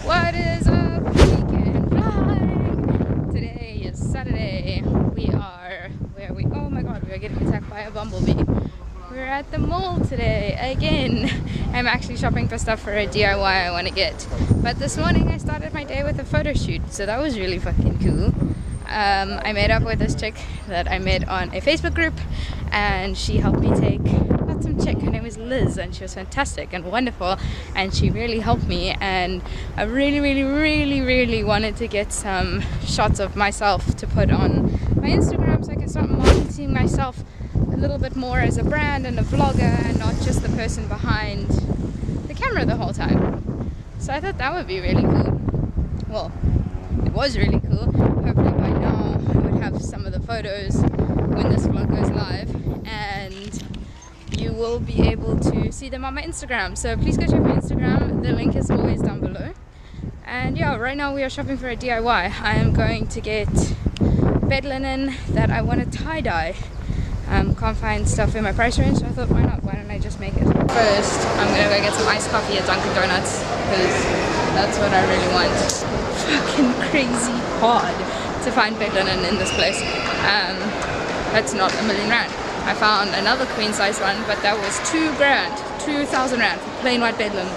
What is up, weekend vlog? Today is Saturday. We are where we, oh my god, we are getting attacked by a bumblebee. We're at the mall today again. I'm actually shopping for stuff for a DIY I want to get. But this morning I started my day with a photo shoot, so that was really fucking cool. I met up with this chick that I met on a Facebook group, and she helped me take, not some chick, her name was Liz, and she was fantastic and wonderful, and she really helped me. And I really wanted to get some shots of myself to put on my Instagram so I can start marketing myself a little bit more as a brand and a vlogger, and not just the person behind the camera the whole time. So I thought that would be really cool. Well, it was really cool. Hopefully by now I would have some of the photos when this vlog goes live, and you will be able to see them on my Instagram. So please go check my Instagram. The link is always down below. And yeah, right now we are shopping for a DIY. I am going to get bed linen that I want to tie-dye. Can't find stuff in my price range, so I thought, why not? Why don't I just make it? First, I'm gonna go get some iced coffee at Dunkin' Donuts, because that's what I really want. Fucking crazy hard to find bed linen in this place. That's not $1 million rand. I found another queen size one, but that was 2 grand, 2,000 rand for plain white bed linen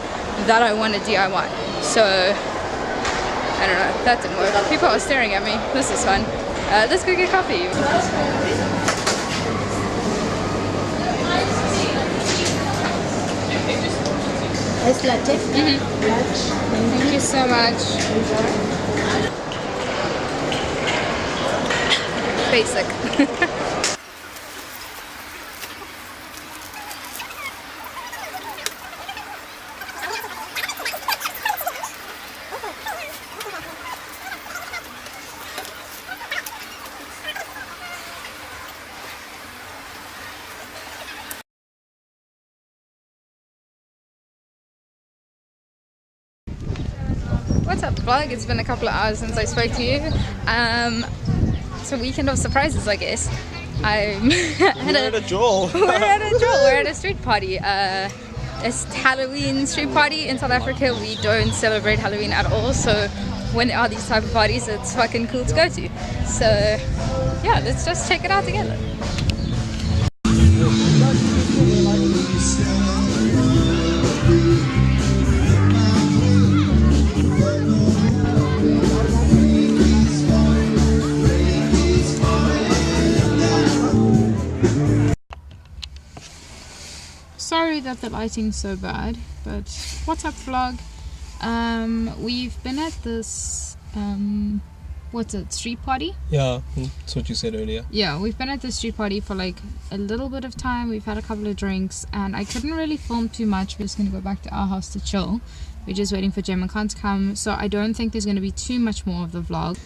that I wanted DIY. So I don't know, that didn't work. People are staring at me. This is fun. Let's go get coffee. Ice latte. Thank you so much. Basic. What's up, vlog? It's been a couple of hours since I spoke to you. It's a weekend of surprises, I guess. We're at a Joel. We're at a street party. It's Halloween street party in South Africa. We don't celebrate Halloween at all, so when there are these type of parties, it's fucking cool to go to. So yeah, let's just check it out together. Sorry that the lighting's so bad, but what's up, vlog? We've been at this what's it, street party? Yeah, that's what you said earlier. Yeah, we've been at this street party for like a little bit of time. We've had a couple of drinks, and I couldn't really film too much. We're just gonna go back to our house to chill. We're just waiting for Jem and Khan to come, so I don't think there's gonna be too much more of the vlog.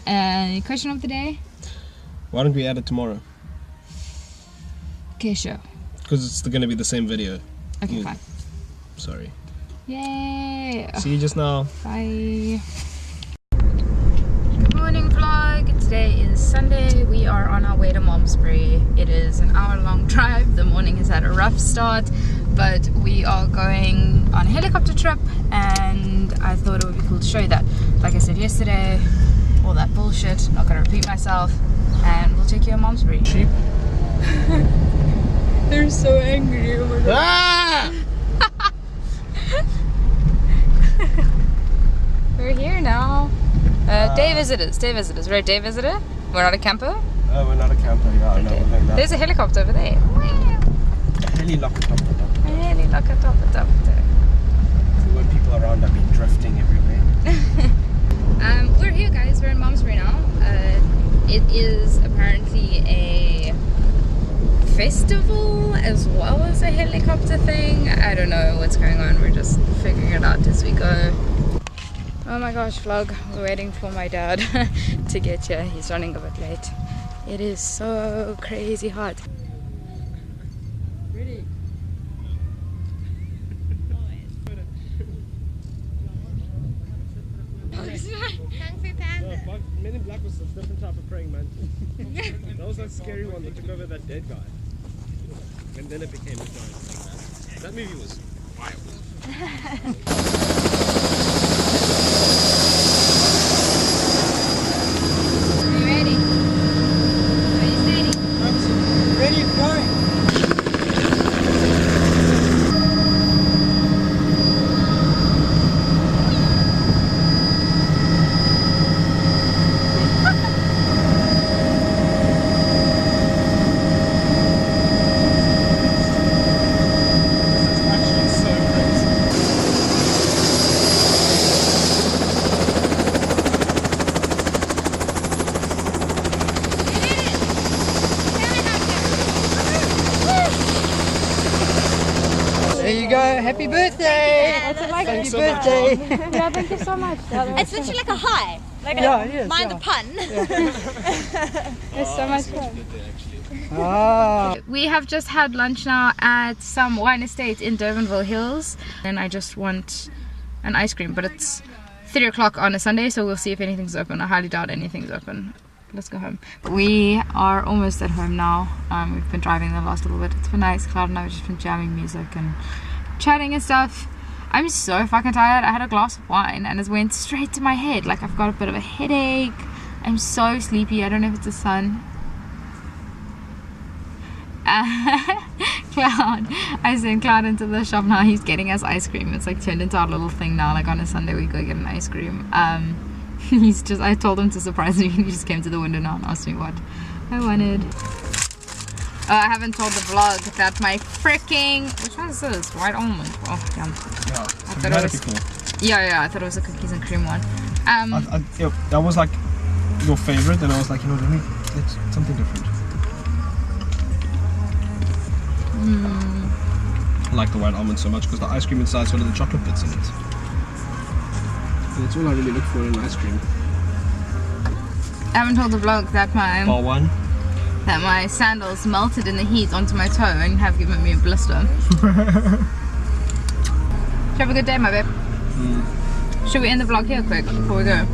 Question of the day? Why don't we add it tomorrow? Okay, sure. Because it's gonna be the same video. Okay, fine. Sorry. Yay! See you just now. Bye. Good morning, vlog. Today is Sunday. We are on our way to Malmesbury. It is an hour-long drive. The morning has had a rough start, but we are going on a helicopter trip, and I thought it would be cool to show you that. Like I said yesterday, all that bullshit. Not gonna repeat myself, and we'll take you to Malmesbury. Sheep. They're so angry over there. Ah! We're here now. Day visitors. We're a day visitor. We're not a camper. Oh, we're not a camper. Yeah, no, we're like that. There's a helicopter over there. Helicopter. Helicopter. So when people are around, I've been drifting everywhere. We're here, guys. We're in Malmesbury now. It is apparently a festival as well as a helicopter thing. I don't know what's going on. We're just figuring it out as we go. Oh my gosh, vlog. We're waiting for my dad to get here. He's running a bit late. It is so crazy hot. Ready? Men in Black was a different type of praying mantis. That was that scary one that took over that dead guy. And then it became a giant. That movie was wild. happy birthday! What's it like? Happy birthday! Yeah, thank you so much. It's literally like a high. Like Yeah, it is, mind yeah. the pun. It's so much fun. Ah. We have just had lunch now at some wine estate in Durbanville Hills, and I just want an ice cream, but it's 3 o'clock on a Sunday, so we'll see if anything's open. I highly doubt anything's open. Let's go home. We are almost at home now. We've been driving the last little bit. It's been nice. Cloud and I have just been jamming music and chatting and stuff. I'm so fucking tired. I had a glass of wine and it went straight to my head. Like, I've got a bit of a headache. I'm so sleepy. I don't know if it's the sun. Cloud, I sent Cloud into the shop now. He's getting us ice cream. It's like turned into our little thing now. Like on a Sunday we go get an ice cream. I told him to surprise me. He just came to the window now and asked me what I wanted. I haven't told the vlog that my freaking, which one is this? White almond. Oh, yum. Yeah, I so thought you it had was- it before. Yeah, I thought it was a cookies and cream one. Yeah, that was like your favorite, and I was like, you know, let me get something different. I like the white almond so much because the ice cream inside's got the chocolate bits in it. And that's all I really look for in ice cream. I haven't told the vlog that Bar one. my sandals melted in the heat onto my toe and have given me a blister. Should have a good day, my babe. Should we end the vlog here quick before we go?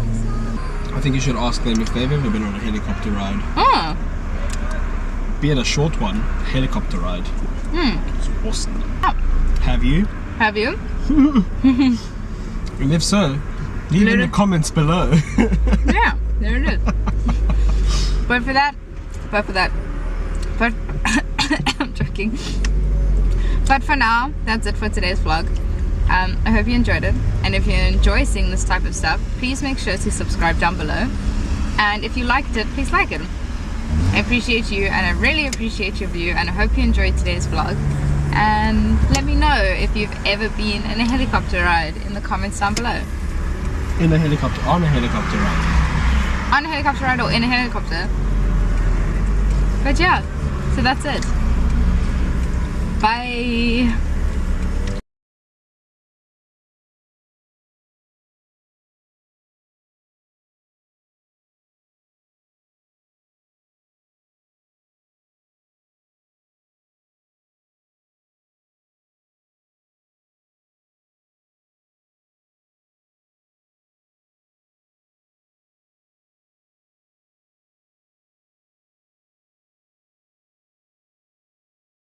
I think you should ask them if they've ever been on a helicopter ride. Oh, Be it a short one, helicopter ride. It's awesome. Oh. Have you? have you? And if so, leave in the comments below. Yeah, there it is. But for that, I'm joking. But for now, that's it for today's vlog. I hope you enjoyed it, and if you enjoy seeing this type of stuff, please make sure to subscribe down below, and if you liked it, please like it. I appreciate you, and I really appreciate your view, and I hope you enjoyed today's vlog, and let me know if you've ever been in a helicopter ride in the comments down below. In a helicopter, on a helicopter ride. On a helicopter ride or in a helicopter. But yeah, so that's it. Bye.